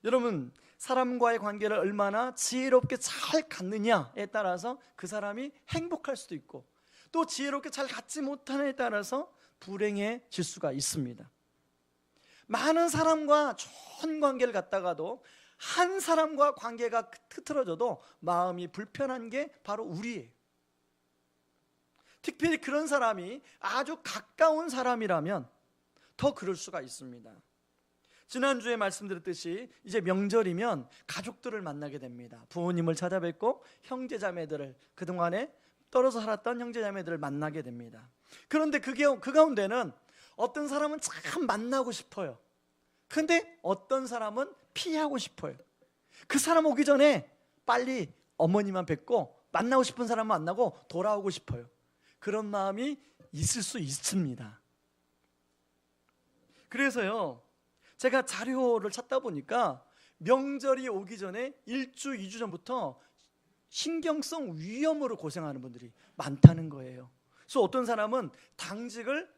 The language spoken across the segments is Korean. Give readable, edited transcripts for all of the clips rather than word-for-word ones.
여러분, 사람과의 관계를 얼마나 지혜롭게 잘 갖느냐에 따라서 그 사람이 행복할 수도 있고, 또 지혜롭게 잘 갖지 못하느냐에 따라서 불행해질 수가 있습니다. 많은 사람과 좋은 관계를 갖다가도 한 사람과 관계가 흐트러져도 마음이 불편한 게 바로 우리예요. 특별히 그런 사람이 아주 가까운 사람이라면 더 그럴 수가 있습니다. 지난주에 말씀드렸듯이 이제 명절이면 가족들을 만나게 됩니다. 부모님을 찾아뵙고 형제자매들을, 그동안에 떨어져 살았던 형제자매들을 만나게 됩니다. 그런데 그 가운데는 어떤 사람은 참 만나고 싶어요. 근데 어떤 사람은 피하고 싶어요. 그 사람 오기 전에 빨리 어머니만 뵙고 만나고 싶은 사람 만나고 돌아오고 싶어요. 그런 마음이 있을 수 있습니다. 그래서요, 제가 자료를 찾다 보니까 명절이 오기 전에 1주, 2주 전부터 신경성 위염으로 고생하는 분들이 많다는 거예요. 그래서 어떤 사람은 당직을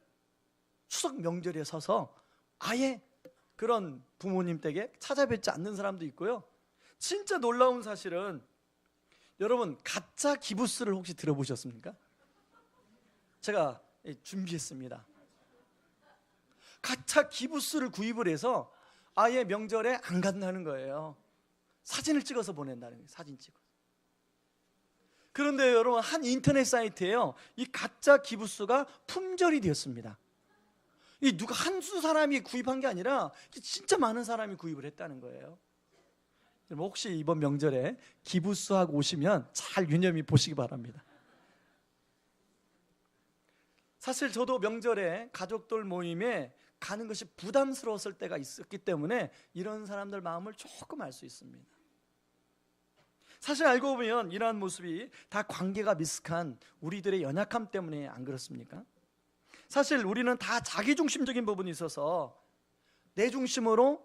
추석 명절에 서서 아예 그런 부모님 댁에 찾아뵙지 않는 사람도 있고요. 진짜 놀라운 사실은, 여러분, 가짜 기부스를 혹시 들어보셨습니까? 제가 준비했습니다. 가짜 기부스를 구입을 해서 아예 명절에 안 간다는 거예요. 사진을 찍어서 보낸다는 거예요. 사진 찍어. 그런데 여러분, 한 인터넷 사이트에요, 이 가짜 기부스가 품절이 되었습니다. 이 누가 한두 사람이 구입한 게 아니라 진짜 많은 사람이 구입을 했다는 거예요. 여러분, 혹시 이번 명절에 기부스하고 오시면 잘 유념히 보시기 바랍니다. 사실 저도 명절에 가족들 모임에 가는 것이 부담스러웠을 때가 있었기 때문에 이런 사람들 마음을 조금 알 수 있습니다. 사실 알고 보면 이러한 모습이 다 관계가 미숙한 우리들의 연약함 때문에 안 그렇습니까? 사실 우리는 다 자기중심적인 부분이 있어서 내 중심으로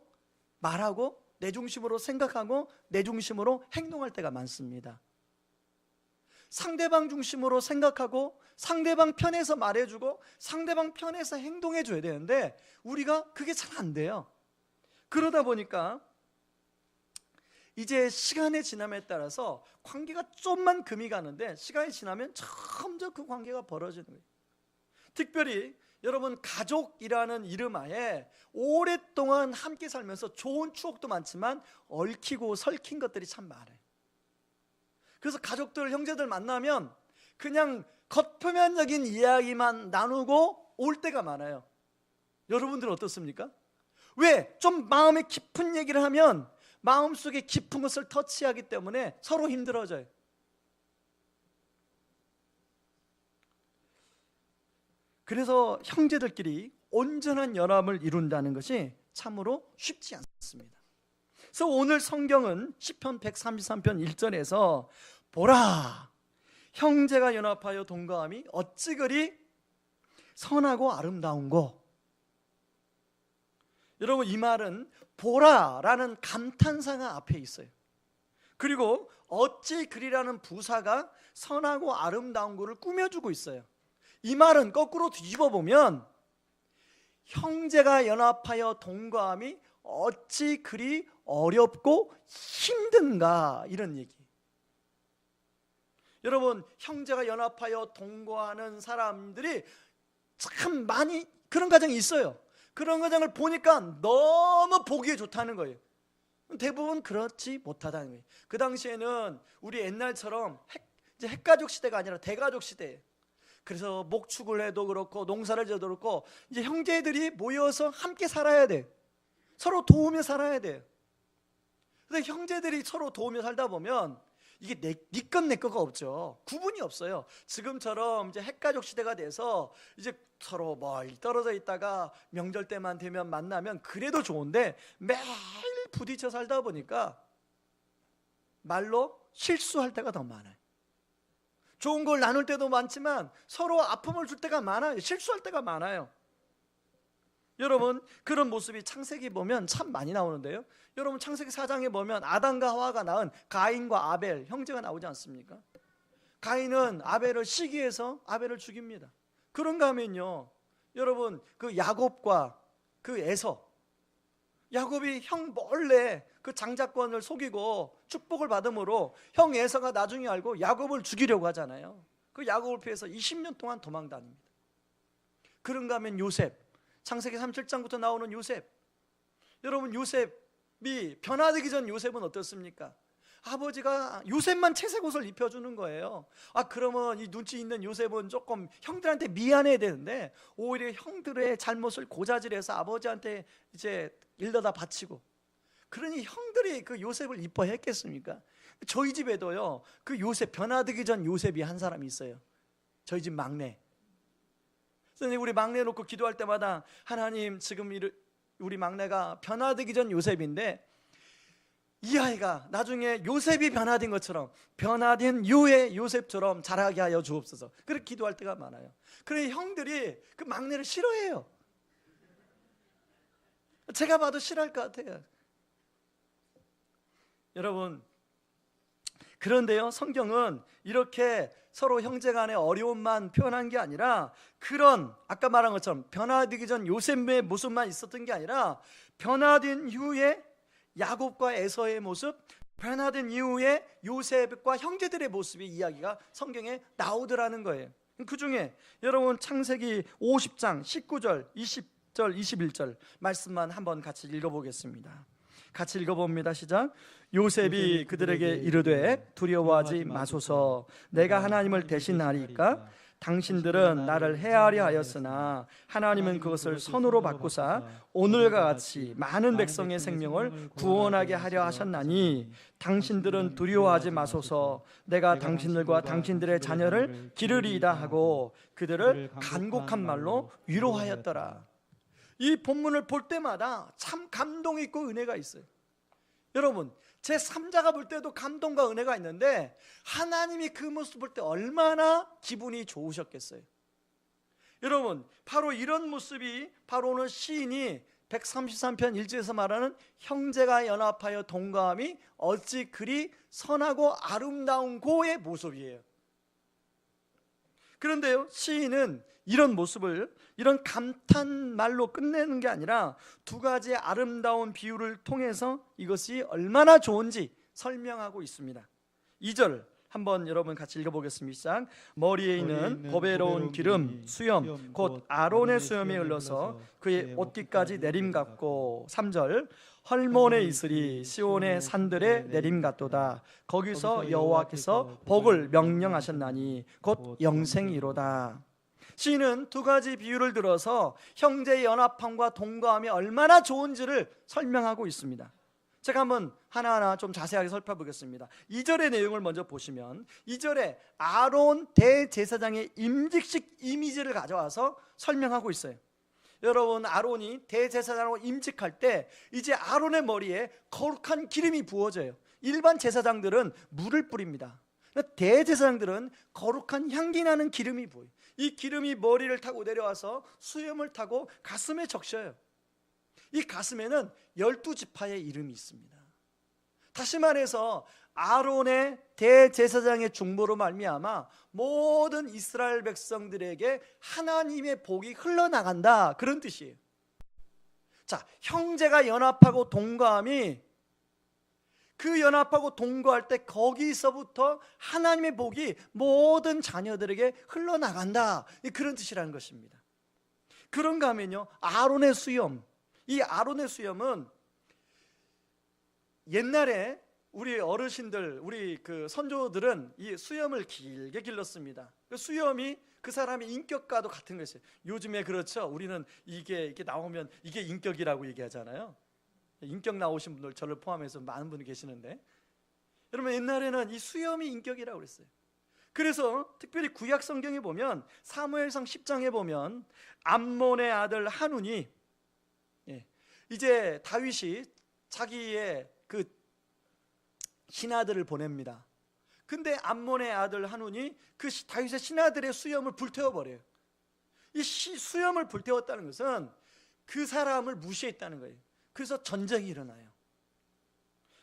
말하고 내 중심으로 생각하고 내 중심으로 행동할 때가 많습니다. 상대방 중심으로 생각하고 상대방 편에서 말해주고 상대방 편에서 행동해줘야 되는데 우리가 그게 잘 안 돼요. 그러다 보니까 이제 시간의 지남에 따라서 관계가 좀만 금이 가는데 시간이 지나면 점점 그 관계가 벌어지는 거예요. 특별히 여러분, 가족이라는 이름 하에 오랫동안 함께 살면서 좋은 추억도 많지만 얽히고 설킨 것들이 참 많아요. 그래서 가족들, 형제들 만나면 그냥 겉표면적인 이야기만 나누고 올 때가 많아요. 여러분들은 어떻습니까? 왜? 좀 마음에 깊은 얘기를 하면 마음속에 깊은 것을 터치하기 때문에 서로 힘들어져요. 그래서 형제들끼리 온전한 연합을 이룬다는 것이 참으로 쉽지 않습니다. 그래서 오늘 성경은 시편 133편 1절에서 보라, 형제가 연합하여 동거함이 어찌 그리 선하고 아름다운고. 여러분, 이 말은 보라라는 감탄사가 앞에 있어요. 그리고 어찌 그리라는 부사가 선하고 아름다운 것을 꾸며주고 있어요. 이 말은 거꾸로 뒤집어 보면 형제가 연합하여 동거함이 어찌 그리 어렵고 힘든가, 이런 얘기. 여러분, 형제가 연합하여 동거하는 사람들이 참 많이 그런 가정이 있어요. 그런 가정을 보니까 너무 보기에 좋다는 거예요. 대부분 그렇지 못하다는 거예요. 그 당시에는 우리 옛날처럼 이제 핵가족 시대가 아니라 대가족 시대예요. 그래서 목축을 해도 그렇고 농사를 지어도 그렇고 이제 형제들이 모여서 함께 살아야 돼. 서로 도우며 살아야 돼요. 그래서 형제들이 서로 도우며 살다 보면 이게 네 것 내 거가 없죠. 구분이 없어요. 지금처럼 이제 핵가족 시대가 돼서 이제 서로 멀리 떨어져 있다가 명절 때만 되면 만나면 그래도 좋은데 매일 부딪혀 살다 보니까 말로 실수할 때가 더 많아요. 좋은 걸 나눌 때도 많지만 서로 아픔을 줄 때가 많아요. 실수할 때가 많아요. 여러분, 그런 모습이 창세기 보면 참 많이 나오는데요. 여러분, 창세기 4장에 보면 아담과 하와가 낳은 가인과 아벨, 형제가 나오지 않습니까? 가인은 아벨을 시기해서 아벨을 죽입니다. 그런가 하면요, 여러분, 그 야곱과 그 에서, 야곱이 형 몰래 그 장자권을 속이고 축복을 받음으로 형 에서가 나중에 알고 야곱을 죽이려고 하잖아요. 그 야곱을 피해서 20년 동안 도망 다닙니다. 그런가 하면 요셉, 창세기 37장부터 나오는 요셉. 여러분, 요셉이 변화되기 전 요셉은 어떻습니까? 아버지가 요셉만 채색 옷을 입혀주는 거예요. 그러면 이 눈치 있는 요셉은 조금 형들한테 미안해야 되는데 오히려 형들의 잘못을 고자질해서 아버지한테 이제 일러다 바치고, 그러니 형들이 그 요셉을 이뻐했겠습니까? 저희 집에도요, 그 요셉, 변화되기 전 요셉이 한 사람이 있어요. 저희 집 막내. 선생님, 우리 막내 놓고 기도할 때마다 하나님, 지금 우리 막내가 변화되기 전 요셉인데 이 아이가 나중에 요셉이 변화된 것처럼 변화된 이후의 요셉처럼 자라게 하여 주옵소서. 그렇게 기도할 때가 많아요. 그래, 형들이 그 막내를 싫어해요. 제가 봐도 싫어할 것 같아요. 여러분, 그런데요, 성경은 이렇게 서로 형제간의 어려움만 표현한 게 아니라, 그런 아까 말한 것처럼 변화되기 전 요셉의 모습만 있었던 게 아니라 변화된 이후에 야곱과 에서의 모습, 변화된 이후에 요셉과 형제들의 모습의 이야기가 성경에 나오더라는 거예요. 그 중에 여러분, 창세기 50장 19절, 20절, 21절 말씀만 한번 같이 읽어보겠습니다. 같이 읽어봅니다. 시작. 요셉이 그들에게 이르되 두려워하지 마소서, 내가 하나님을 대신하리까? 당신들은 나를 해하려 하였으나 하나님은 그것을 선으로 바꾸사 오늘과 같이 많은 백성의 생명을 구원하게 하려 하셨나니 당신들은 두려워하지 마소서, 내가 당신들과 당신들의 자녀를 기르리이다 하고 그들을 간곡한 말로 위로하였더라. 이 본문을 볼 때마다 참 감동이 있고 은혜가 있어요. 여러분, 제 3자가 볼 때도 감동과 은혜가 있는데 하나님이 그 모습 볼 때 얼마나 기분이 좋으셨겠어요. 여러분, 바로 이런 모습이 바로 오늘 시인이 133편 1절에서 말하는 형제가 연합하여 동거함이 어찌 그리 선하고 아름다운 고의 모습이에요. 그런데요, 시인은 이런 모습을, 이런 감탄 말로 끝내는 게 아니라 두 가지의 아름다운 비유를 통해서 이것이 얼마나 좋은지 설명하고 있습니다. 2절 한번 여러분 같이 읽어보겠습니다. 머리에 있는 보배로운 기름, 수염, 곧 아론의 수염이 흘러서 그의 옷깃까지 내림 같고, 3절 헐몬에 있으리 시온의 산들에 내림 같도다. 거기서 여호와께서 복을 명령하셨나니 곧 영생이로다. 시인은 두 가지 비유를 들어서 형제의 연합함과 동거함이 얼마나 좋은지를 설명하고 있습니다. 제가 한번 하나하나 좀 자세하게 살펴보겠습니다. 2절의 내용을 먼저 보시면 2절에 아론 대제사장의 임직식 이미지를 가져와서 설명하고 있어요. 여러분, 아론이 대제사장으로 임직할 때 이제 아론의 머리에 거룩한 기름이 부어져요. 일반 제사장들은 물을 뿌립니다. 대제사장들은 거룩한 향기 나는 기름이 부어요. 이 기름이 머리를 타고 내려와서 수염을 타고 가슴에 적셔요. 이 가슴에는 12지파의 이름이 있습니다. 다시 말해서 아론의 대제사장의 중보로 말미암아 모든 이스라엘 백성들에게 하나님의 복이 흘러나간다, 그런 뜻이에요. 자, 형제가 연합하고 동거함이, 그 연합하고 동거할 때 거기서부터 하나님의 복이 모든 자녀들에게 흘러나간다, 그런 뜻이라는 것입니다. 그런가 하면요, 아론의 수염, 이 아론의 수염은 옛날에 우리 어르신들, 우리 그 선조들은 이 수염을 길게 길렀습니다. 그 수염이 그 사람의 인격과도 같은 것이에요. 요즘에 그렇죠, 우리는 이게 나오면 이게 인격이라고 얘기하잖아요. 인격 나오신 분들 저를 포함해서 많은 분이 계시는데, 여러분, 옛날에는 이 수염이 인격이라고 그랬어요. 그래서 특별히 구약 성경에 보면 사무엘상 10장에 보면 암몬의 아들 한운이, 이제 다윗이 자기의 그 신하들을 보냅니다. 근데 암몬의 아들 한운이 그 다윗의 신하들의 수염을 불태워버려요. 이 수염을 불태웠다는 것은 그 사람을 무시했다는 거예요. 그래서 전쟁이 일어나요.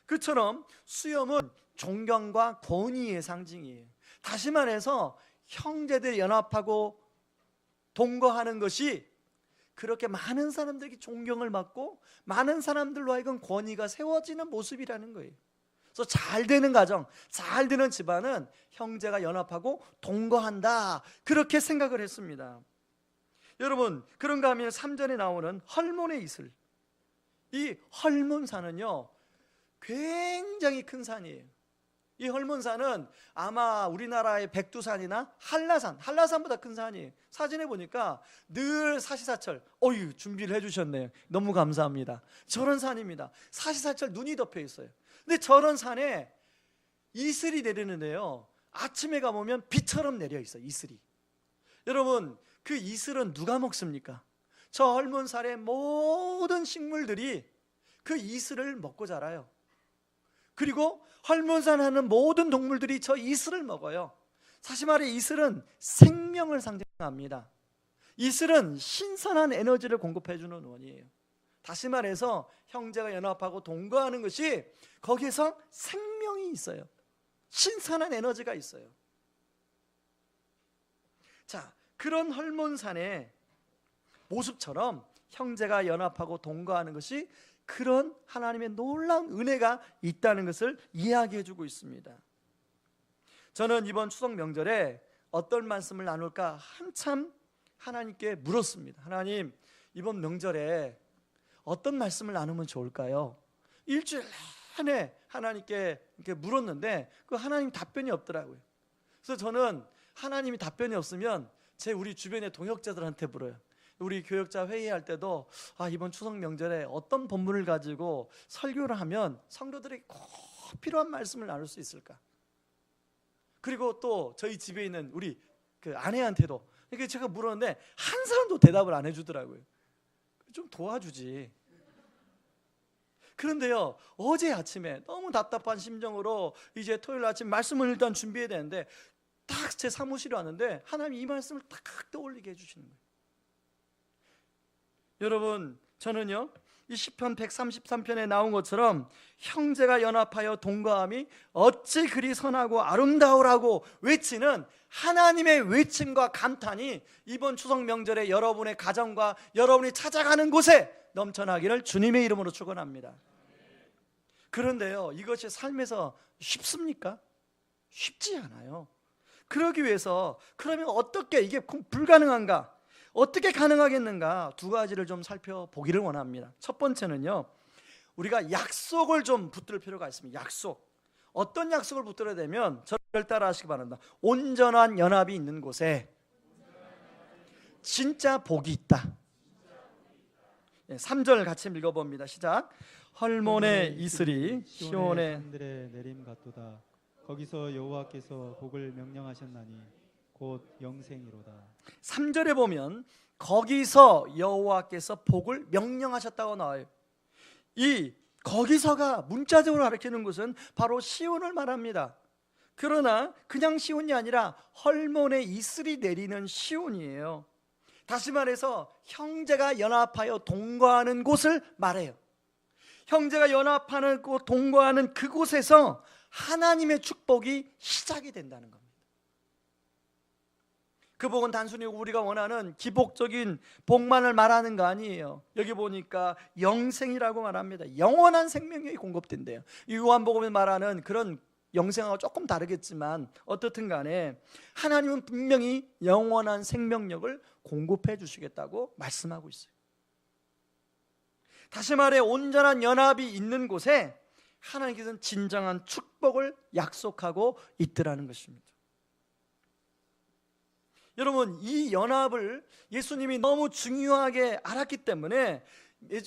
그처럼 수염은 존경과 권위의 상징이에요. 다시 말해서 형제들 연합하고 동거하는 것이 그렇게 많은 사람들에게 존경을 받고 많은 사람들로 하여금 권위가 세워지는 모습이라는 거예요. 그래서 잘 되는 가정, 잘 되는 집안은 형제가 연합하고 동거한다, 그렇게 생각을 했습니다. 여러분, 그런가 하면 3절에 나오는 헐몬의 이슬, 이 헐몬산은요 굉장히 큰 산이에요. 이 헐몬산은 아마 우리나라의 백두산이나 한라산보다 큰 산이에요. 사진에 보니까 늘 사시사철, 준비를 해주셨네요. 너무 감사합니다. 저런 산입니다. 사시사철 눈이 덮여 있어요. 근데 저런 산에 이슬이 내리는데요, 아침에 가보면 비처럼 내려 있어요. 이슬이. 여러분, 그 이슬은 누가 먹습니까? 저 헐몬산의 모든 식물들이 그 이슬을 먹고 자라요. 그리고 헐몬산 하는 모든 동물들이 저 이슬을 먹어요. 사실 말해 이슬은 생명을 상징합니다. 이슬은 신선한 에너지를 공급해 주는 원이에요. 다시 말해서 형제가 연합하고 동거하는 것이 거기에서 생명이 있어요. 신선한 에너지가 있어요. 자, 그런 헐몬산의 모습처럼 형제가 연합하고 동거하는 것이 그런 하나님의 놀라운 은혜가 있다는 것을 이야기해 주고 있습니다. 저는 이번 추석 명절에 어떤 말씀을 나눌까 한참 하나님께 물었습니다. 하나님, 이번 명절에 어떤 말씀을 나누면 좋을까요? 일주일 내내 하나님께 이렇게 물었는데 그 하나님 답변이 없더라고요. 그래서 저는 하나님이 답변이 없으면 우리 주변의 동역자들한테 물어요. 우리 교역자 회의할 때도 이번 추석 명절에 어떤 본문을 가지고 설교를 하면 성도들에게 꼭 필요한 말씀을 나눌 수 있을까? 그리고 또 저희 집에 있는 우리 그 아내한테도 이렇게 제가 물었는데 한 사람도 대답을 안 해주더라고요. 좀 도와주지. 그런데요, 어제 아침에 너무 답답한 심정으로 이제 토요일 아침 말씀을 일단 준비해야 되는데 딱 제 사무실에 왔는데 하나님이 이 말씀을 딱 떠올리게 해주시는 거예요. 여러분, 저는요 이 시편 133편에 나온 것처럼 형제가 연합하여 동거함이 어찌 그리 선하고 아름다우라고 외치는 하나님의 외침과 감탄이 이번 추석 명절에 여러분의 가정과 여러분이 찾아가는 곳에 넘쳐나기를 주님의 이름으로 축원합니다. 그런데요, 이것이 삶에서 쉽습니까? 쉽지 않아요. 그러기 위해서 그러면 어떻게 이게 불가능한가? 어떻게 가능하겠는가? 두 가지를 좀 살펴보기를 원합니다. 첫 번째는요, 우리가 약속을 좀 붙들 필요가 있습니다. 약속. 어떤 약속을 붙들어야 되면 저를 따라 하시기 바랍니다. 온전한 연합이 있는 곳에 진짜 복이 있다. 3절 같이 읽어봅니다. 시작. 헐몬의 이슬이 시온의 산들에 내림 같도다. 거기서 여호와께서 복을 명령하셨나니 곧 영생이로다. 3절에 보면 거기서 여호와께서 복을 명령하셨다고 나와요. 이 거기서가 문자적으로 가리키는 것은 바로 시온을 말합니다. 그러나 그냥 시온이 아니라 헐몬의 이슬이 내리는 시온이에요. 다시 말해서 형제가 연합하여 동거하는 곳을 말해요. 형제가 연합하는 곳, 동거하는 그곳에서 하나님의 축복이 시작이 된다는 겁니다. 그 복은 단순히 우리가 원하는 기복적인 복만을 말하는 거 아니에요. 여기 보니까 영생이라고 말합니다. 영원한 생명력이 공급된대요. 이 요한복음에 말하는 그런 영생하고 조금 다르겠지만 어떻든 간에 하나님은 분명히 영원한 생명력을 공급해 주시겠다고 말씀하고 있어요. 다시 말해 온전한 연합이 있는 곳에 하나님께서는 진정한 축복을 약속하고 있더라는 것입니다. 여러분, 이 연합을 예수님이 너무 중요하게 알았기 때문에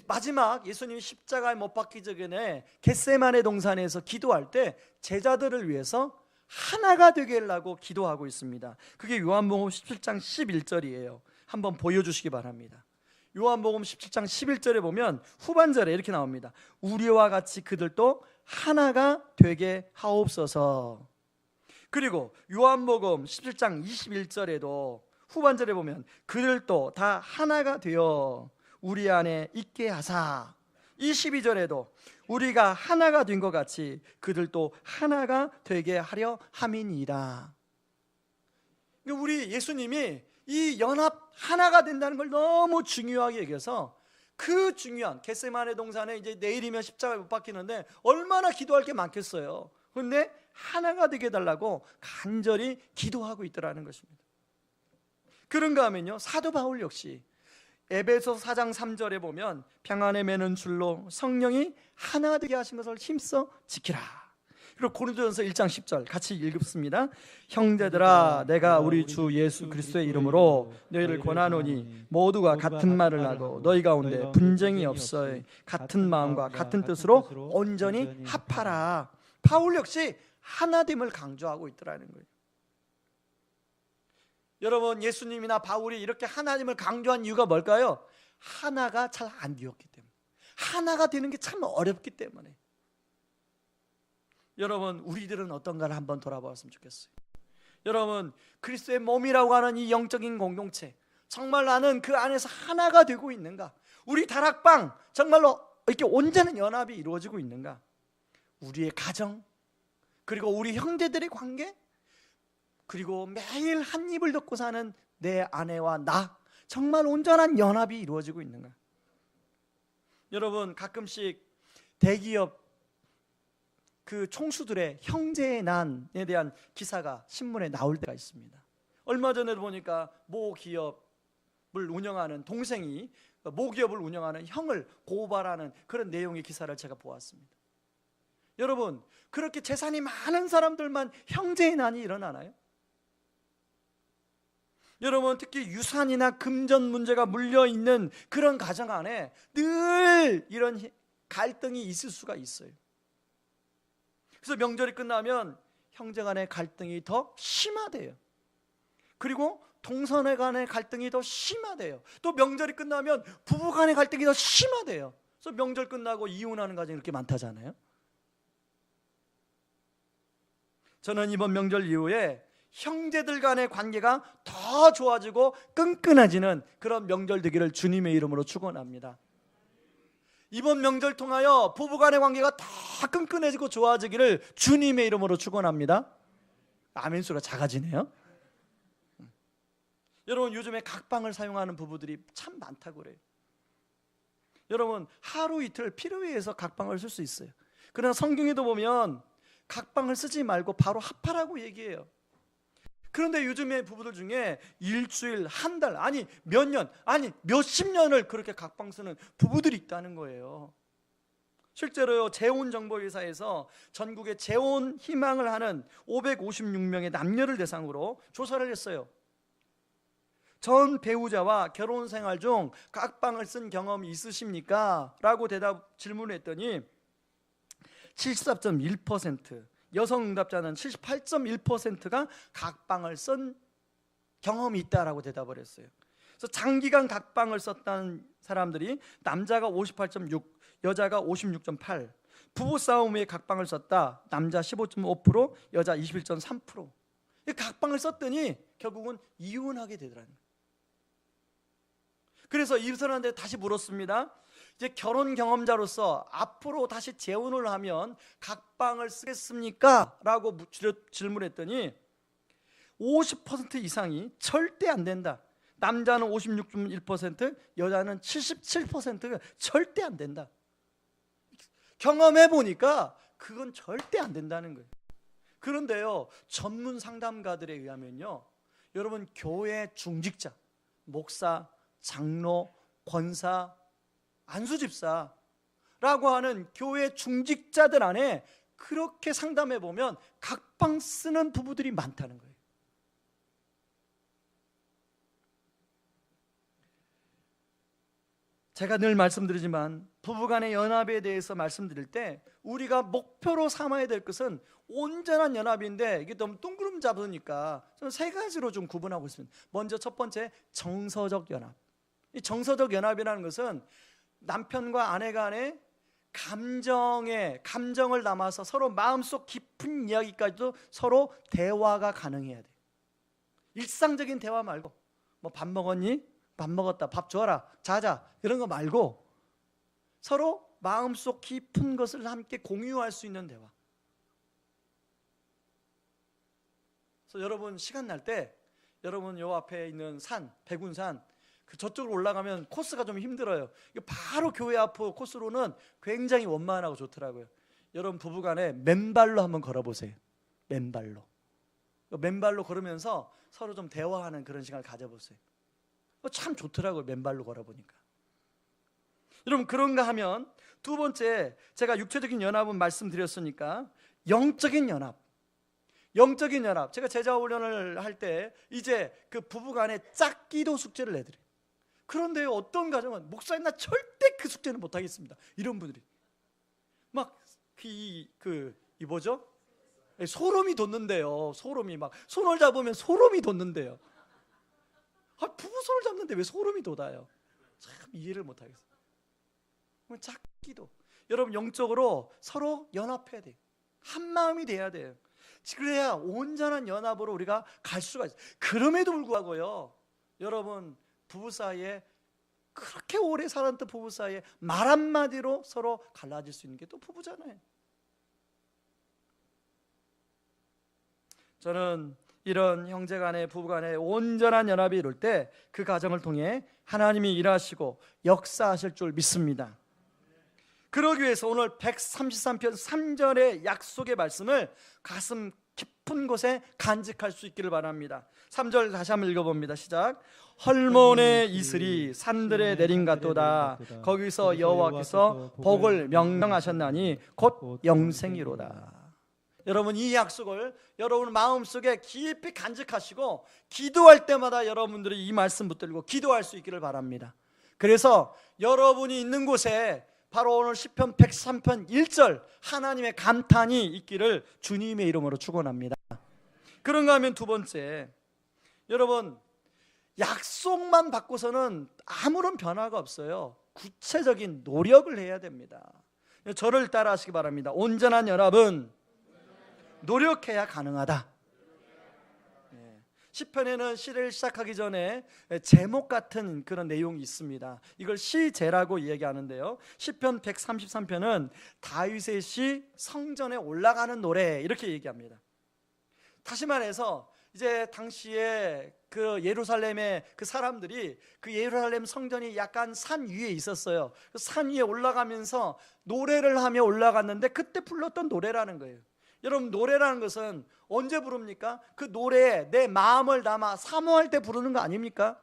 마지막 예수님이 십자가에 못 박히기 전에 겟세마네 동산에서 기도할 때 제자들을 위해서 하나가 되게 하려고 기도하고 있습니다. 그게 요한복음 17장 11절이에요. 한번 보여주시기 바랍니다. 요한복음 17장 11절에 보면 후반절에 이렇게 나옵니다. 우리와 같이 그들도 하나가 되게 하옵소서. 그리고 요한복음 17장 21절에도 후반절에 보면 그들도 다 하나가 되어 우리 안에 있게 하사. 이 12절에도 우리가 하나가 된 것 같이 그들도 하나가 되게 하려 함이니이다. 우리 예수님이 이 연합 하나가 된다는 걸 너무 중요하게 여겨서 그 중요한 겟세마네 동산에 이제 내일이면 십자가에 못 박히는데 얼마나 기도할 게 많겠어요. 그런데 하나가 되게 해달라고 간절히 기도하고 있더라는 것입니다. 그런가 하면요, 사도 바울 역시 에베소서 4장 3절에 보면 평안에 매는 줄로 성령이 하나 되게 하신 것을 힘써 지키라. 그리고 고린도전서 1장 10절 같이 읽습니다. 형제들아, 내가 우리 주 예수 그리스도의 이름으로 너희를 권하노니 모두가 같은 말을 하고 너희 가운데 분쟁이 없어요. 같은 마음과 같은 뜻으로 온전히 합하라. 바울 역시 하나됨을 강조하고 있더라는 거예요. 여러분, 예수님이나 바울이 이렇게 하나님을 강조한 이유가 뭘까요? 하나가 잘 안 되었기 때문에, 하나가 되는 게 참 어렵기 때문에. 여러분, 우리들은 어떤가를 한번 돌아보았으면 좋겠어요. 여러분, 그리스도의 몸이라고 하는 이 영적인 공동체, 정말 나는 그 안에서 하나가 되고 있는가? 우리 다락방 정말로 이렇게 온전한 연합이 이루어지고 있는가? 우리의 가정, 그리고 우리 형제들의 관계, 그리고 매일 한 입을 듣고 사는 내 아내와 나, 정말 온전한 연합이 이루어지고 있는가? 여러분, 가끔씩 대기업 그 총수들의 형제의 난에 대한 기사가 신문에 나올 때가 있습니다. 얼마 전에도 보니까 모 기업을 운영하는 동생이 모 기업을 운영하는 형을 고발하는 그런 내용의 기사를 제가 보았습니다. 여러분, 그렇게 재산이 많은 사람들만 형제의 난이 일어나나요? 여러분, 특히 유산이나 금전 문제가 물려있는 그런 가정 안에 늘 이런 갈등이 있을 수가 있어요. 그래서 명절이 끝나면 형제 간의 갈등이 더 심화돼요. 그리고 동서네 간의 갈등이 더 심화돼요. 또 명절이 끝나면 부부 간의 갈등이 더 심화돼요. 그래서 명절 끝나고 이혼하는 가정이 이렇게 많다잖아요. 저는 이번 명절 이후에 형제들 간의 관계가 더 좋아지고 끈끈해지는 그런 명절 되기를 주님의 이름으로 축원합니다. 이번 명절 통하여 부부간의 관계가 더 끈끈해지고 좋아지기를 주님의 이름으로 축원합니다. 아멘 소리가 작아지네요. 여러분, 요즘에 각방을 사용하는 부부들이 참 많다고 그래요. 여러분, 하루 이틀 필요에 의해서 각방을 쓸 수 있어요. 그러나 성경에도 보면 각방을 쓰지 말고 바로 합하라고 얘기해요. 그런데 요즘에 부부들 중에 일주일, 한 달, 아니 몇 년, 아니 몇십 년을 그렇게 각방 쓰는 부부들이 있다는 거예요. 실제로요, 재혼정보회사에서 전국에 재혼 희망을 하는 556명의 남녀를 대상으로 조사를 했어요. 전 배우자와 결혼 생활 중 각방을 쓴 경험이 있으십니까? 라고 질문을 했더니 74.1%, 여성 응답자는 78.1%가 각방을 쓴 경험이 있다라고 대답을 했어요. 그래서 장기간 각방을 썼다는 사람들이 남자가 58.6, 여자가 56.8. 부부싸움 후에 각방을 썼다. 남자 15.5%, 여자 21.3%. 각방을 썼더니 결국은 이혼하게 되더라는 거예요. 그래서 이 사람한테 다시 물었습니다. 이제 결혼 경험자로서 앞으로 다시 재혼을 하면 각방을 쓰겠습니까? 라고 질문했더니 50% 이상이 절대 안 된다. 남자는 56.1%, 여자는 77%가 절대 안 된다. 경험해 보니까 그건 절대 안 된다는 거예요. 그런데요, 전문 상담가들에 의하면요, 여러분, 교회 중직자, 목사, 장로, 권사, 안수집사라고 하는 교회 중직자들 안에 그렇게 상담해 보면 각방 쓰는 부부들이 많다는 거예요. 제가 늘 말씀드리지만 부부간의 연합에 대해서 말씀드릴 때 우리가 목표로 삼아야 될 것은 온전한 연합인데 이게 너무 둥그름 잡으니까 저는 세 가지로 좀 구분하고 있습니다. 먼저 첫 번째, 정서적 연합. 이 정서적 연합이라는 것은 남편과 아내 간의 감정을 담아서 서로 마음속 깊은 이야기까지도 서로 대화가 가능해야 돼. 일상적인 대화 말고 뭐 밥 먹었니? 밥 먹었다. 밥 줘라. 자자. 이런 거 말고 서로 마음속 깊은 것을 함께 공유할 수 있는 대화. 그래서 여러분, 시간 날 때 여러분 요 앞에 있는 산, 백운산, 그 저쪽으로 올라가면 코스가 좀 힘들어요. 이거 바로 교회 앞 코스로는 굉장히 원만하고 좋더라고요. 여러분 부부간에 맨발로 한번 걸어보세요. 맨발로 걸으면서 서로 좀 대화하는 그런 시간을 가져보세요. 참 좋더라고요. 맨발로 걸어보니까. 여러분 그런가 하면 두 번째, 제가 육체적인 연합은 말씀드렸으니까 영적인 연합. 제가 제자 훈련을 할 때 이제 그 부부간에 짝기도 숙제를 내드려요. 그런데 어떤 가정은 목사님 나 절대 그 숙제는 못하겠습니다. 이런 분들이 막 뭐죠? 소름이 돋는데요. 소름이 막 손을 잡으면 소름이 돋는데요. 부부 손을 잡는데 왜 소름이 돋아요? 참 이해를 못하겠어요. 짝기도. 여러분 영적으로 서로 연합해야 돼요. 한 마음이 돼야 돼요. 그래야 온전한 연합으로 우리가 갈 수가 있어요. 그럼에도 불구하고요, 여러분 부부 사이에 그렇게 오래 살았던 부부 사이에 말 한마디로 서로 갈라질 수 있는 게 또 부부잖아요. 저는 이런 형제간에 부부간에 온전한 연합이 이룰 때 그 가정을 통해 하나님이 일하시고 역사하실 줄 믿습니다. 그러기 위해서 오늘 133편 3절의 약속의 말씀을 가슴 깊은 곳에 간직할 수 있기를 바랍니다. 3절 다시 한번 읽어봅니다. 시작. 헐몬의 이슬이 산들에 내린 같도다. 거기서 여호와께서 복을 명령하셨나니 곧 영생이로다. 여러분 이 약속을 여러분 마음속에 깊이 간직하시고 기도할 때마다 여러분들이 이 말씀 붙들고 기도할 수 있기를 바랍니다. 그래서 여러분이 있는 곳에 바로 오늘 시편 103편 1절 하나님의 감탄이 있기를 주님의 이름으로 축원합니다. 그런가 하면 두 번째, 여러분 약속만 받고서는 아무런 변화가 없어요. 구체적인 노력을 해야 됩니다. 저를 따라 하시기 바랍니다. 온전한 연합은 노력해야 가능하다. 시편에는 시를 시작하기 전에 제목 같은 그런 내용이 있습니다. 이걸 시제라고 얘기하는데요. 시편 133편은 다윗의 시, 성전에 올라가는 노래 이렇게 얘기합니다. 다시 말해서 이제 당시에 그 예루살렘의 그 사람들이 그 예루살렘 성전이 약간 산 위에 있었어요. 그 산 위에 올라가면서 노래를 하며 올라갔는데 그때 불렀던 노래라는 거예요. 여러분 노래라는 것은 언제 부릅니까? 그 노래에 내 마음을 담아 사모할 때 부르는 거 아닙니까?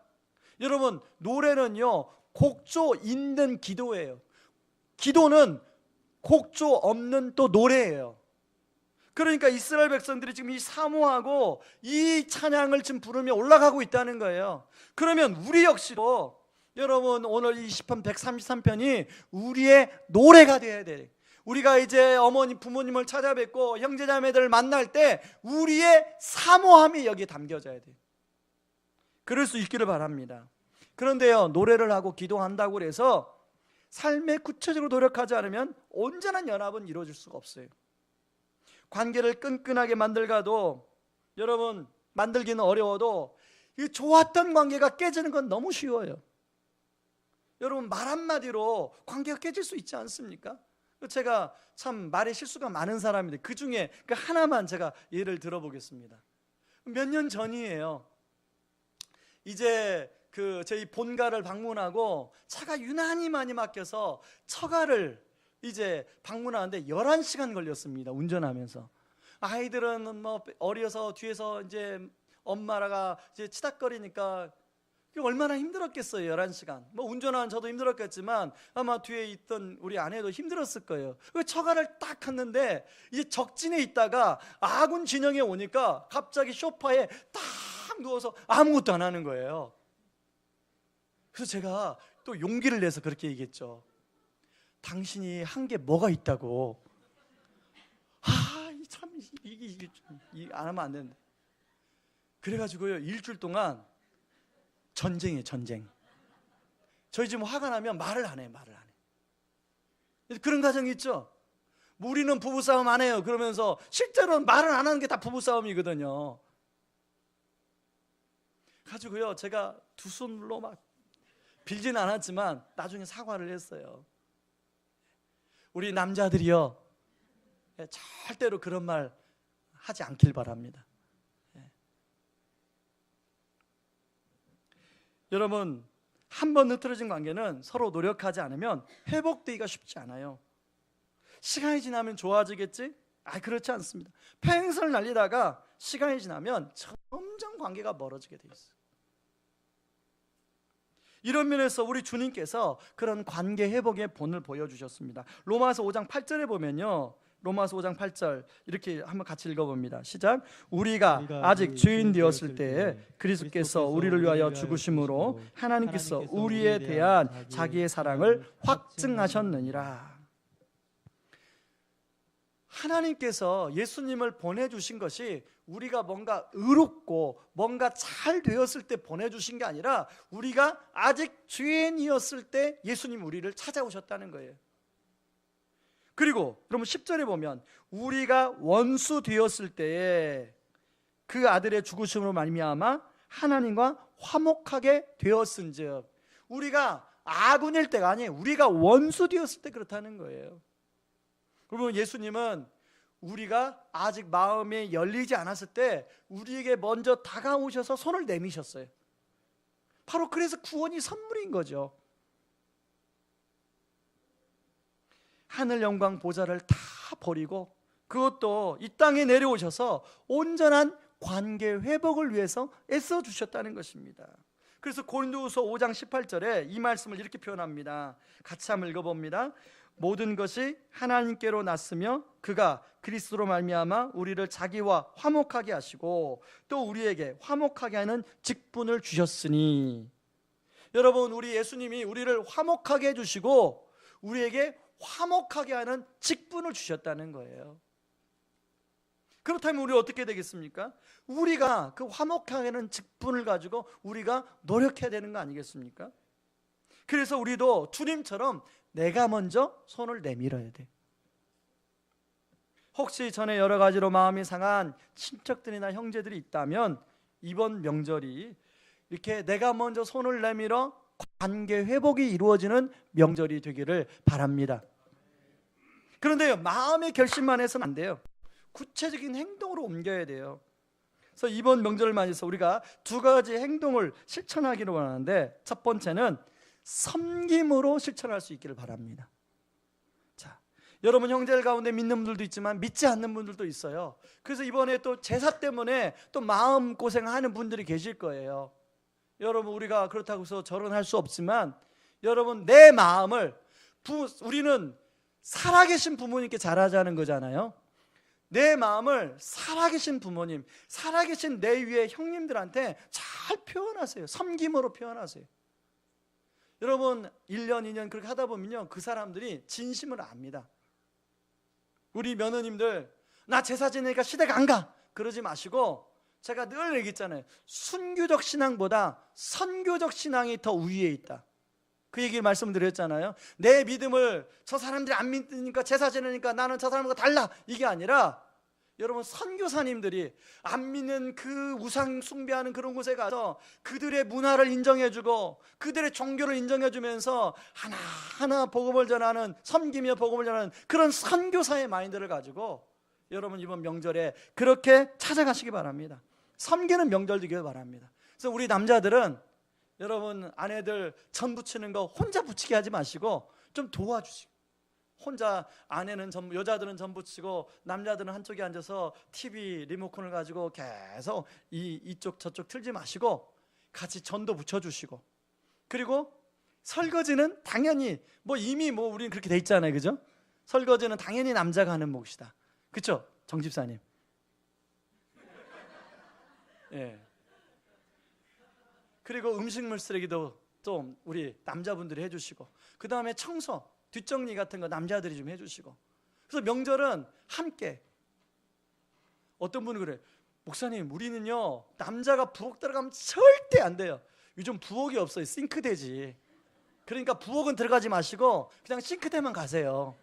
여러분 노래는요 곡조 있는 기도예요. 기도는 곡조 없는 또 노래예요. 그러니까 이스라엘 백성들이 지금 이 사모하고 이 찬양을 지금 부르며 올라가고 있다는 거예요. 그러면 우리 역시도 여러분 오늘 이 시편 133편이 우리의 노래가 되어야 돼요. 우리가 이제 어머니 부모님을 찾아뵙고 형제자매들을 만날 때 우리의 사모함이 여기에 담겨져야 돼요. 그럴 수 있기를 바랍니다. 그런데요 노래를 하고 기도한다고 해서 삶에 구체적으로 노력하지 않으면 온전한 연합은 이루어질 수가 없어요. 관계를 끈끈하게 만들가도 여러분 만들기는 어려워도 이 좋았던 관계가 깨지는 건 너무 쉬워요. 여러분 말 한마디로 관계가 깨질 수 있지 않습니까? 제가 참 말에 실수가 많은 사람인데 그 중에 그 하나만 제가 예를 들어보겠습니다. 몇 년 전이에요. 이제 그 저희 본가를 방문하고 차가 유난히 많이 막혀서 처가를 이제 방문하는데 11시간 걸렸습니다. 운전하면서. 아이들은 뭐 어려서 뒤에서 이제 엄마가 이제 치닥거리니까 얼마나 힘들었겠어요. 11시간. 뭐 운전하는 저도 힘들었겠지만 아마 뒤에 있던 우리 아내도 힘들었을 거예요. 처가를 딱 갔는데 이제 적진에 있다가 아군 진영에 오니까 갑자기 소파에 딱 누워서 아무것도 안 하는 거예요. 그래서 제가 또 용기를 내서 그렇게 얘기했죠. 당신이 한 게 뭐가 있다고. 참 이게 안 하면 안 되는데. 그래가지고요 일주일 동안 전쟁이에요. 전쟁. 저희 집 화가 나면 말을 안 해요. 그런 가정이 있죠. 우리는 부부싸움 안 해요. 그러면서 실제로는 말을 안 하는 게 다 부부싸움이거든요. 가지고요 제가 두 손으로 막 빌지는 않았지만 나중에 사과를 했어요. 우리 남자들이요 절대로 그런 말 하지 않길 바랍니다. 여러분, 한번 흐트러진 관계는 서로 노력하지 않으면 회복되기가 쉽지 않아요. 시간이 지나면 좋아지겠지? 그렇지 않습니다. 팽설 날리다가 시간이 지나면 점점 관계가 멀어지게 돼 있어요. 이런 면에서 우리 주님께서 그런 관계 회복의 본을 보여주셨습니다. 로마서 5장 8절에 보면요, 로마서 5장 8절 이렇게 한번 같이 읽어봅니다. 시작. 우리가 아직 죄인 되었을 때에 그리스도께서 우리를 위하여 죽으심으로 하나님께서 우리에 대한 자기의 사랑을 확증하셨느니라. 하나님께서 예수님을 보내주신 것이 우리가 뭔가 의롭고 뭔가 잘 되었을 때 보내주신 게 아니라 우리가 아직 죄인이었을 때 예수님 우리를 찾아오셨다는 거예요. 그리고 그러면 10절에 보면 우리가 원수 되었을 때에 그 아들의 죽으심으로 말미암아 하나님과 화목하게 되었은즉, 우리가 아군일 때가 아니에요. 우리가 원수 되었을 때 그렇다는 거예요. 그러면 예수님은 우리가 아직 마음이 열리지 않았을 때 우리에게 먼저 다가오셔서 손을 내미셨어요. 바로 그래서 구원이 선물인 거죠. 하늘 영광 보좌를 다 버리고 그것도 이 땅에 내려오셔서 온전한 관계 회복을 위해서 애써 주셨다는 것입니다. 그래서 고린도후서 5장 18절에 이 말씀을 이렇게 표현합니다. 같이 한번 읽어봅니다. 모든 것이 하나님께로 났으며 그가 그리스도로 말미암아 우리를 자기와 화목하게 하시고 또 우리에게 화목하게 하는 직분을 주셨으니. 여러분, 우리 예수님이 우리를 화목하게 해주시고 우리에게 화목하게 하는 직분을 주셨다는 거예요. 그렇다면 우리 어떻게 되겠습니까? 우리가 그 화목하게 하는 직분을 가지고 우리가 노력해야 되는 거 아니겠습니까? 그래서 우리도 주님처럼 내가 먼저 손을 내밀어야 돼. 혹시 전에 여러 가지로 마음이 상한 친척들이나 형제들이 있다면 이번 명절이 이렇게 내가 먼저 손을 내밀어 관계 회복이 이루어지는 명절이 되기를 바랍니다. 그런데요, 마음의 결심만 해서는 안 돼요. 구체적인 행동으로 옮겨야 돼요. 그래서 이번 명절을 맞이해서 우리가 두 가지 행동을 실천하기를 원하는데, 첫 번째는 섬김으로 실천할 수 있기를 바랍니다. 자, 여러분 형제들 가운데 믿는 분들도 있지만 믿지 않는 분들도 있어요. 그래서 이번에 또 제사 때문에 또 마음고생하는 분들이 계실 거예요. 여러분, 우리가 그렇다고 해서 결혼할 수 없지만 여러분, 내 마음을 우리는 살아계신 부모님께 잘하자는 거잖아요. 내 마음을 살아계신 부모님, 살아계신 내 위에 형님들한테 잘 표현하세요. 섬김으로 표현하세요. 여러분, 1년, 2년 그렇게 하다 보면요, 그 사람들이 진심을 압니다. 우리 며느님들, 나 제사 지내니까 시댁 안 가, 그러지 마시고, 제가 늘 얘기했잖아요. 순교적 신앙보다 선교적 신앙이 더 우위에 있다. 그 얘기 말씀드렸잖아요. 내 믿음을 저 사람들이 안 믿으니까 제사 지내니까 나는 저 사람과 달라, 이게 아니라 여러분, 선교사님들이 안 믿는 그 우상 숭배하는 그런 곳에 가서 그들의 문화를 인정해주고 그들의 종교를 인정해주면서 하나하나 복음을 전하는, 섬기며 복음을 전하는 그런 선교사의 마인드를 가지고 여러분, 이번 명절에 그렇게 찾아가시기 바랍니다. 섬기는 명절 되길 바랍니다. 그래서 우리 남자들은 여러분, 아내들 전 부치는 거 혼자 부치게 하지 마시고 좀 도와주시고, 혼자 아내는 여자들은 전 부치고 남자들은 한쪽에 앉아서 TV 리모컨을 가지고 계속 이쪽 저쪽 틀지 마시고 같이 전도 붙여주시고, 그리고 설거지는 당연히 이미 우리는 그렇게 돼 있잖아요, 그죠? 설거지는 당연히 남자가 하는 몫이다, 그렇죠, 정 집사님? 예. 그리고 음식물 쓰레기도 좀 우리 남자분들이 해주시고, 그 다음에 청소, 뒷정리 같은 거 남자들이 좀 해주시고. 그래서 명절은 함께. 어떤 분은 그래, 목사님 우리는요 남자가 부엌 들어가면 절대 안 돼요. 요즘 부엌이 없어요. 싱크대지. 그러니까 부엌은 들어가지 마시고 그냥 싱크대만 가세요.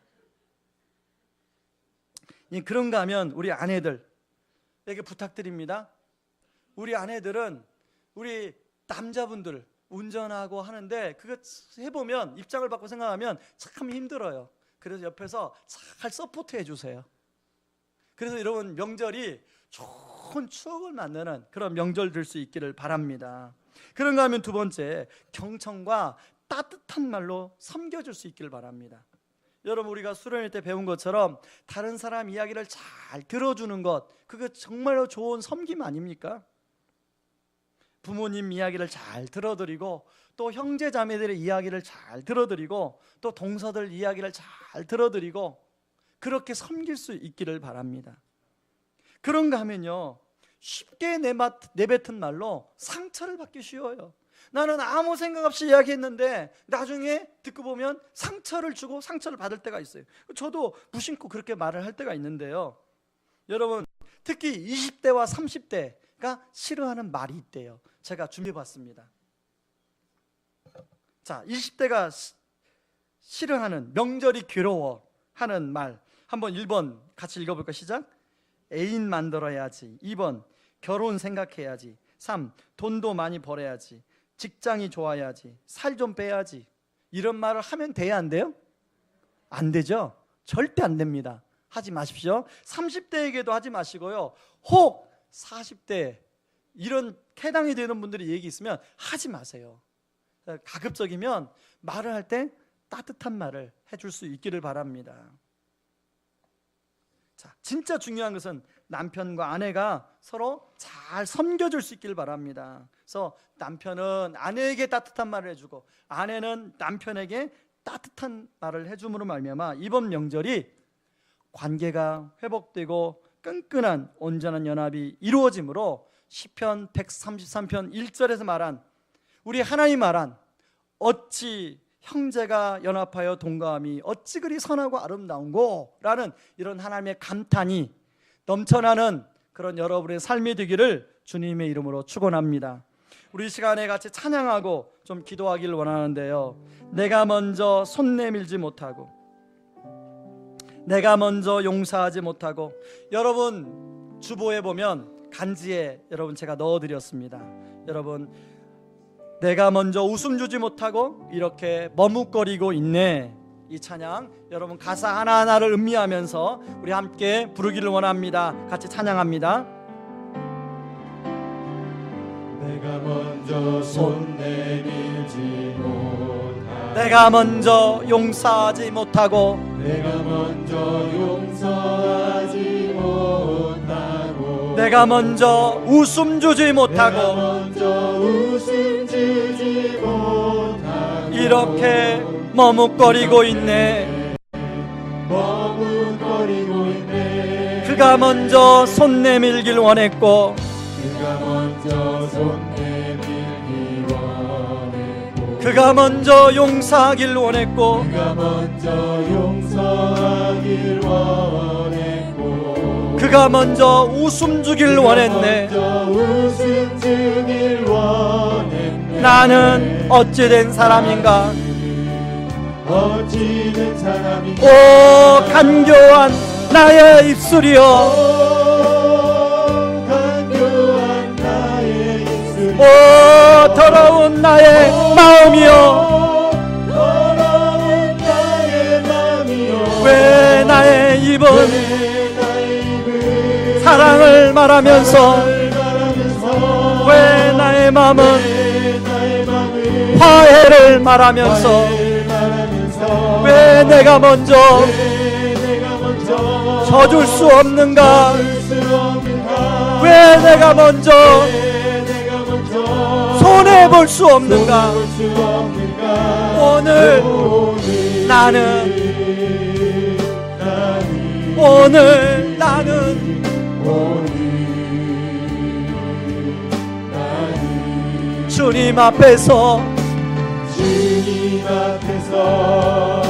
그런가 하면 우리 아내들에게 부탁드립니다. 우리 아내들은 우리 남자분들 운전하고 하는데 그거 해보면, 입장을 바꿔 생각하면 참 힘들어요. 그래서 옆에서 잘 서포트 해주세요. 그래서 여러분, 명절이 좋은 추억을 만드는 그런 명절 될 수 있기를 바랍니다. 그런가 하면 두 번째, 경청과 따뜻한 말로 섬겨줄 수 있기를 바랍니다. 여러분, 우리가 수련회 때 배운 것처럼 다른 사람 이야기를 잘 들어주는 것, 그거 정말로 좋은 섬김 아닙니까? 부모님 이야기를 잘 들어드리고, 또 형제 자매들의 이야기를 잘 들어드리고, 또 동서들 이야기를 잘 들어드리고, 그렇게 섬길 수 있기를 바랍니다. 그런가 하면요, 쉽게 내뱉은 말로 상처를 받기 쉬워요. 나는 아무 생각 없이 이야기했는데 나중에 듣고 보면 상처를 주고 상처를 받을 때가 있어요. 저도 무심코 그렇게 말을 할 때가 있는데요. 여러분, 특히 20대와 30대가 싫어하는 말이 있대요. 제가 준비해봤습니다. 자, 20대가 싫어하는, 명절이 괴로워 하는 말, 한번 1번 같이 읽어볼까? 시작. 애인 만들어야지. 2번 결혼 생각해야지. 3 돈도 많이 벌어야지. 직장이 좋아야지. 살 좀 빼야지. 이런 말을 하면 돼야 안 돼요? 안 되죠? 절대 안 됩니다. 하지 마십시오. 30대에게도 하지 마시고요. 혹 40대 이런 해당이 되는 분들이 얘기 있으면 하지 마세요. 가급적이면 말을 할 때 따뜻한 말을 해줄 수 있기를 바랍니다. 자, 진짜 중요한 것은 남편과 아내가 서로 잘 섬겨줄 수 있기를 바랍니다. 그래서 남편은 아내에게 따뜻한 말을 해주고, 아내는 남편에게 따뜻한 말을 해줌으로 말미암아 이번 명절이 관계가 회복되고 끈끈한 온전한 연합이 이루어지므로 시편 133편 1절에서 말한, 우리 하나님 말한, 어찌 형제가 연합하여 동거함이 어찌 그리 선하고 아름다운고 라는 이런 하나님의 감탄이 넘쳐나는 그런 여러분의 삶이 되기를 주님의 이름으로 축원합니다. 우리 시간에 같이 찬양하고 좀 기도하기를 원하는데요, 내가 먼저 손 내밀지 못하고, 내가 먼저 용서하지 못하고, 여러분 주보에 보면 간지에 여러분 제가 넣어드렸습니다. 여러분, 내가 먼저 웃음 주지 못하고 이렇게 머뭇거리고 있네. 이 찬양 여러분 가사 하나하나를 음미하면서 우리 함께 부르기를 원합니다. 같이 찬양합니다. 내가 먼저 손 내밀지 못하고, 내가 먼저 용서하지 못하고, 내가 먼저 용서하지 못하고, 내가 먼저 웃음 주지 내가 못하고, 먼저 웃음 주지 못하고, 이렇게 머뭇거리고 있네. 머뭇거리고 있네. 그가 먼저 손 내밀길 원했고, 그가 먼저 손 내밀기 원했고, 그가 먼저 용서하길 원했고, 그가 먼저 용서하길 원했고, 그가 먼저 웃음 주길 원했네. 먼저 웃음 주길 원했네. 나는 어찌 된 사람인가? 어찌 된 사람인가? 오 간교한 나의 입술이여, 오 간교한 나의 입술, 오 더러운 나의 마음이여, 더러운 나의 마음이여, 왜 나의 입은 왜 나의 입은 사랑을 말하면서, 사랑을 말하면서, 왜 나의 마음은 왜 나의 마음은 화해를 말하면서, 화해를 말하면서, 왜 내가 먼저 왜 내가 먼저 져줄 수 없는가? 줄 수 없는가? 왜 내가 먼저 왜 내가 먼저 손해 볼 수 없는가? 볼 수 없는가? 오늘 나는 오늘 나는 주님 앞에서 주님 앞에서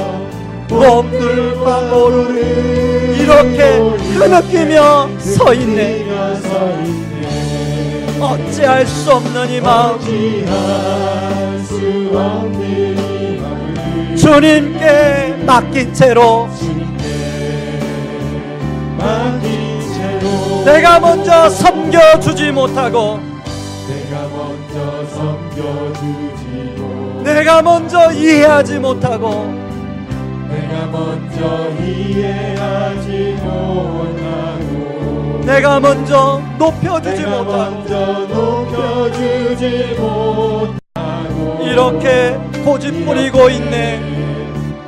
몸둘 바모르는 이렇게 흐느끼며 서 있네. 네가 서 있네. 어찌할 수 없는 이 마음, 어찌할 수 없는 이 마음을 주님께 맡긴 채로 맡긴 채로 내가 먼저 섬겨주지 못하고, 내가 먼저 섬겨주지 못, 내가 먼저 이해하지 못하고, 내가 먼저 이해하지 못하고, 내가 먼저 높여주지 내가 못하고 먼저 높여주지 못하고 이렇게 고집 부리고 있네.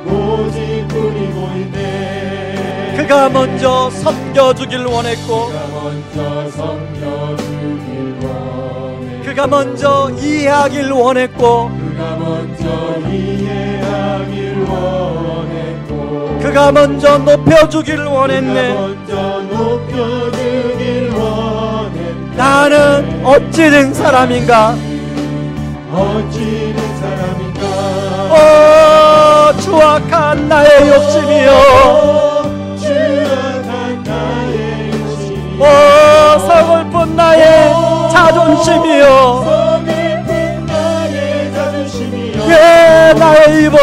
고집 부리고 있네. 그가 먼저 섬겨주길 원했고 그가 먼저 섬겨주길 원해. 그가 먼저 이해하길 원했고 그가 먼저 이해하길 원했고 그가 먼저 높여주길 그가 원했네. 먼저 높여주길 원했네. 나는 어찌 된 사람인가? 어찌 된 사람인가. 추악한 나의 욕심이여, 추악한 나의 욕심. 서글픈 나의 자존심이여, 서글픈 나의 자존심이여. 왜 나의 입은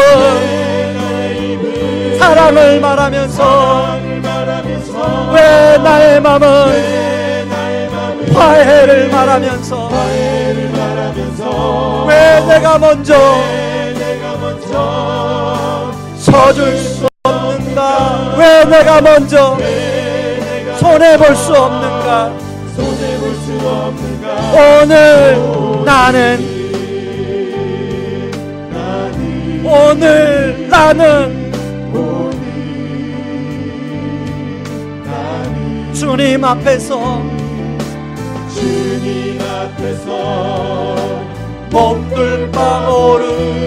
나의 입은 사랑을 말하면서 사랑을 말하면서 왜 나의 맘은 왜 나의 맘은 화해를 말하면서 화해를 말하면서 왜 내가 먼저 내가 먼저 서줄 수 없는가? 왜 내가 먼저 손해볼 수 없는가? 손해볼 수 없는가. 오늘 나는 주님 앞에서 주님 앞에서 몸둘바오르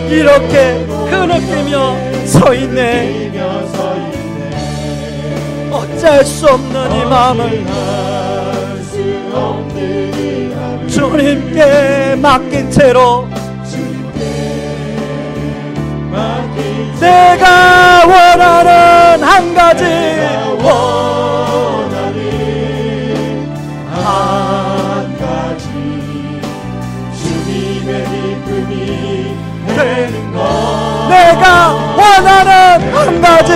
이렇게 흐느끼며 서 있네. 뛰며 서 있네. 어쩔 수 없는 이 마음을 할수 없는 이 마음을 주님께 맡긴 채로 맡긴 내가 원하는 한 가지 원하는 한 가지 주님의 기쁨이 되는 것. 내가 원하는 한 가지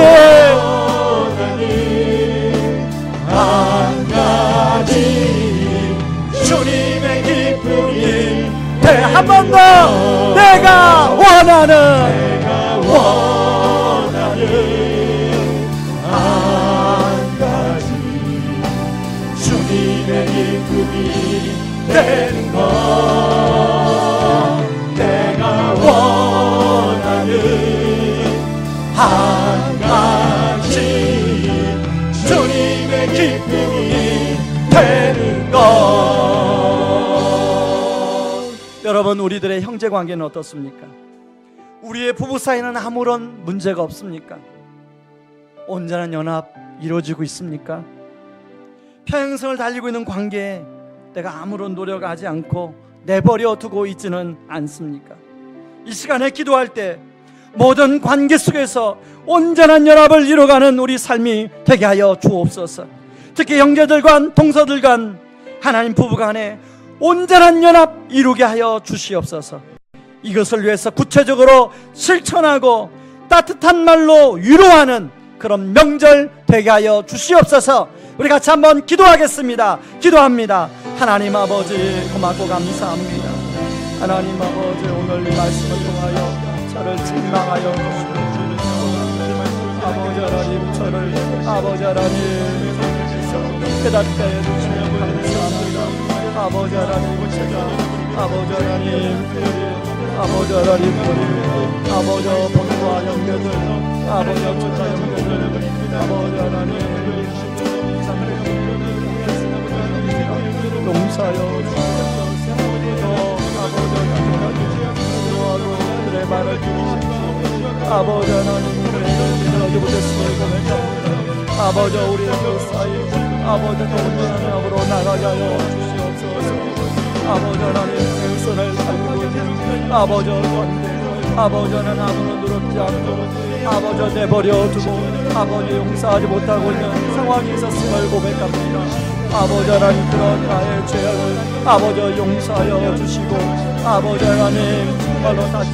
한 가지 주님의 기쁨이 한 번 더 내가 원하는 한 가지 주님의 기쁨이 되는 것. 내가 원하는 한 가지 주님의 기쁨이 되는 것. 여러분, 우리들의 형제 관계는 어떻습니까? 우리의 부부 사이는 아무런 문제가 없습니까? 온전한 연합 이루어지고 있습니까? 평생을 달리고 있는 관계에 내가 아무런 노력하지 않고 내버려 두고 있지는 않습니까? 이 시간에 기도할 때 모든 관계 속에서 온전한 연합을 이루어가는 우리 삶이 되게 하여 주옵소서. 특히 형제들 간, 동서들 간, 하나님 부부 간에 온전한 연합 이루게 하여 주시옵소서. 이것을 위해서 구체적으로 실천하고 따뜻한 말로 위로하는 그런 명절 되게 하여 주시옵소서. 우리 같이 한번 기도하겠습니다. 기도합니다. 하나님 아버지, 고맙고 감사합니다. 하나님 아버지, 오늘 이 말씀을 통하여 저를 책망하여 주시옵소서. 아버지 하나님, 저를 아버지 하나님 깨닫게 해주시면 감사합니다. 아버지 하나님, 제가 아버지 하나님, 아버지 하나님, 아버지 본과 형제들, 아버지 조카 형제들, 아버지 하나님 용사여 주시옵소서. 아버지 하나님, 그들의 말을 들으십시오. 아버지 하나님, 그들에게 못했음을 고백합니다. 아버지, 우리의 그 사이 아버지 온전한 연합으로 나가게 하여 주시옵소서. 아버지 하나님, 일선을 살고 있는 아버지 관계, 아버지는 아무런 누르지 않고 아버지 내버려 두고 아버지 용서하지 못하고 있는 상황이 있었음을 고백합니다. 아버지 하나님, 그런 나의 죄를 아버지 용서하여 주시고 아버지 하나님, 정말로 다시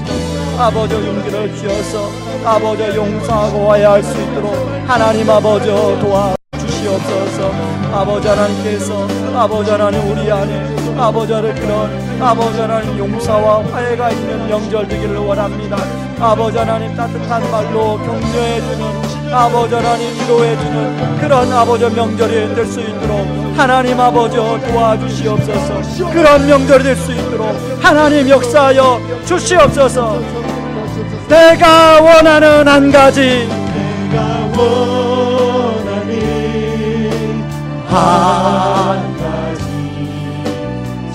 아버지 용기를 주어서 아버지 용서하고 화해할 수 있도록 하나님 아버지 도와주시옵소서. 아버지 하나님께서 아버지 하나님 우리 안에 아버지를 그런 아버지 하나님 용서와 화해가 있는 명절 되기를 원합니다. 아버지 하나님, 따뜻한 말로 격려해주는 아버지 하나님 위로해주는 그런 아버지 명절이 될 수 있도록 하나님 아버지 도와주시옵소서. 그런 명절이 될 수 있도록 하나님 역사하여 주시옵소서. 내가 원하는 한 가지, 내가 원하는 한 가지,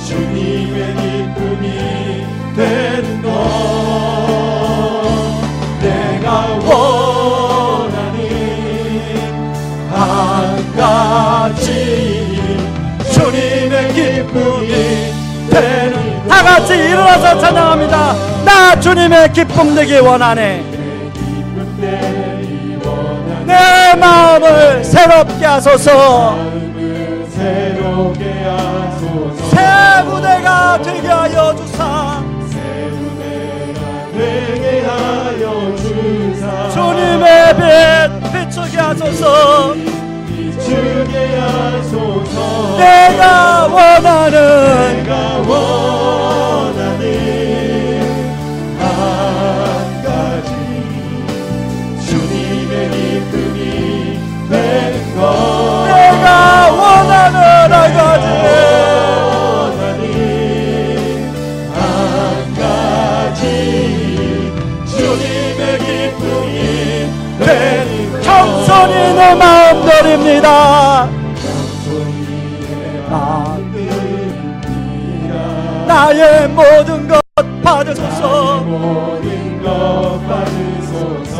주님의 기쁨이 되는 것. 내가 원하는 한 가지, 주님의 기쁨이 되는 것. 다 같이 일어나서 찬양합니다. 나 주님의 기쁨 되기 원하네. 내 마음을 새롭게 하소서. 새롭게 하소서. 새 무대가 되게 하여 주사. 새 무대가 되게 하여 주사. 주님의 빛 비추게 하소서. 비추게 하소서. 내가 원하는 내가 원하는 한 가지, 주님의 기쁨이 되는 것. 내가 원하는 한 가지, 한 가지, 주님의 기쁨이 되는 것. 겸손히 내 마음 드립니다. 나의 모든 것 받으소서. 모든 것 받으소서.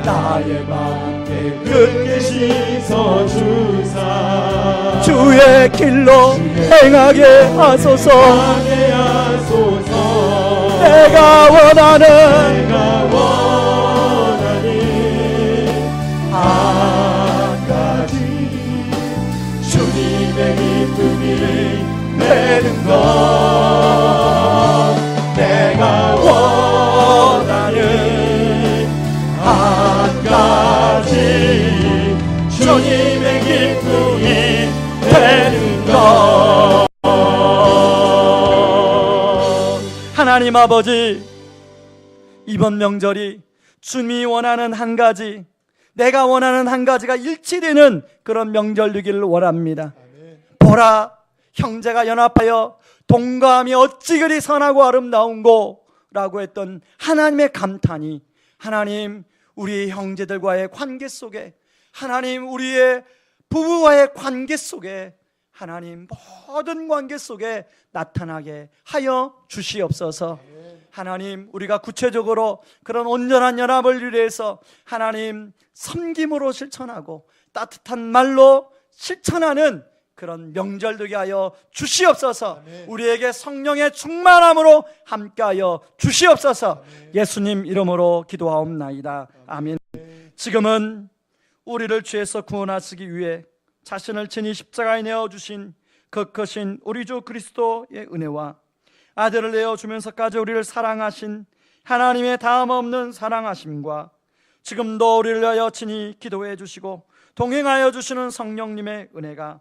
나의 맘에 굳게 씻어 주사. 주의 길로 행하게 하소서. 하게 하소서. 내가 원하는 내가 원하는 한 가지, 주님의 기쁨이 되는 것. 내가 원하는 한 가지, 주님의 기쁨이 되는 것. 하나님 아버지, 이번 명절이 주님이 원하는 한 가지, 내가 원하는 한 가지가 일치되는 그런 명절 되기를 원합니다. 보라, 형제가 연합하여 동거함이 어찌 그리 선하고 아름다운고 라고 했던 하나님의 감탄이, 하나님 우리 형제들과의 관계 속에, 하나님 우리의 부부와의 관계 속에, 하나님 모든 관계 속에 나타나게 하여 주시옵소서. 하나님 우리가 구체적으로 그런 온전한 연합을 위해서 하나님 섬김으로 실천하고 따뜻한 말로 실천하는 그런 명절 되게 하여 주시옵소서. 우리에게 성령의 충만함으로 함께하여 주시옵소서. 예수님 이름으로 기도하옵나이다. 아멘. 지금은 우리를 죄에서 구원하시기 위해 자신을 친히 십자가에 내어주신 그 크신 우리 주 그리스도의 은혜와 아들을 내어주면서까지 우리를 사랑하신 하나님의 다함없는 사랑하심과 지금도 우리를 위하여 친히 기도해 주시고 동행하여 주시는 성령님의 은혜가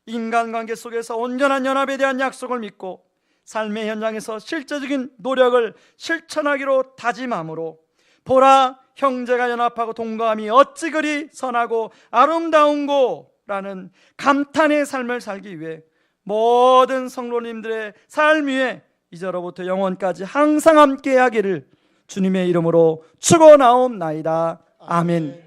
인간관계 속에서 온전한 연합에 대한 약속을 믿고 삶의 현장에서 실제적인 노력을 실천하기로 다짐함으로 보라, 형제가 연합하고 동거함이 어찌 그리 선하고 아름다운고 라는 감탄의 삶을 살기 위해 모든 성도님들의 삶 위에 이제로부터 영원까지 항상 함께 하기를 주님의 이름으로 축원하옵나이다. 아멘.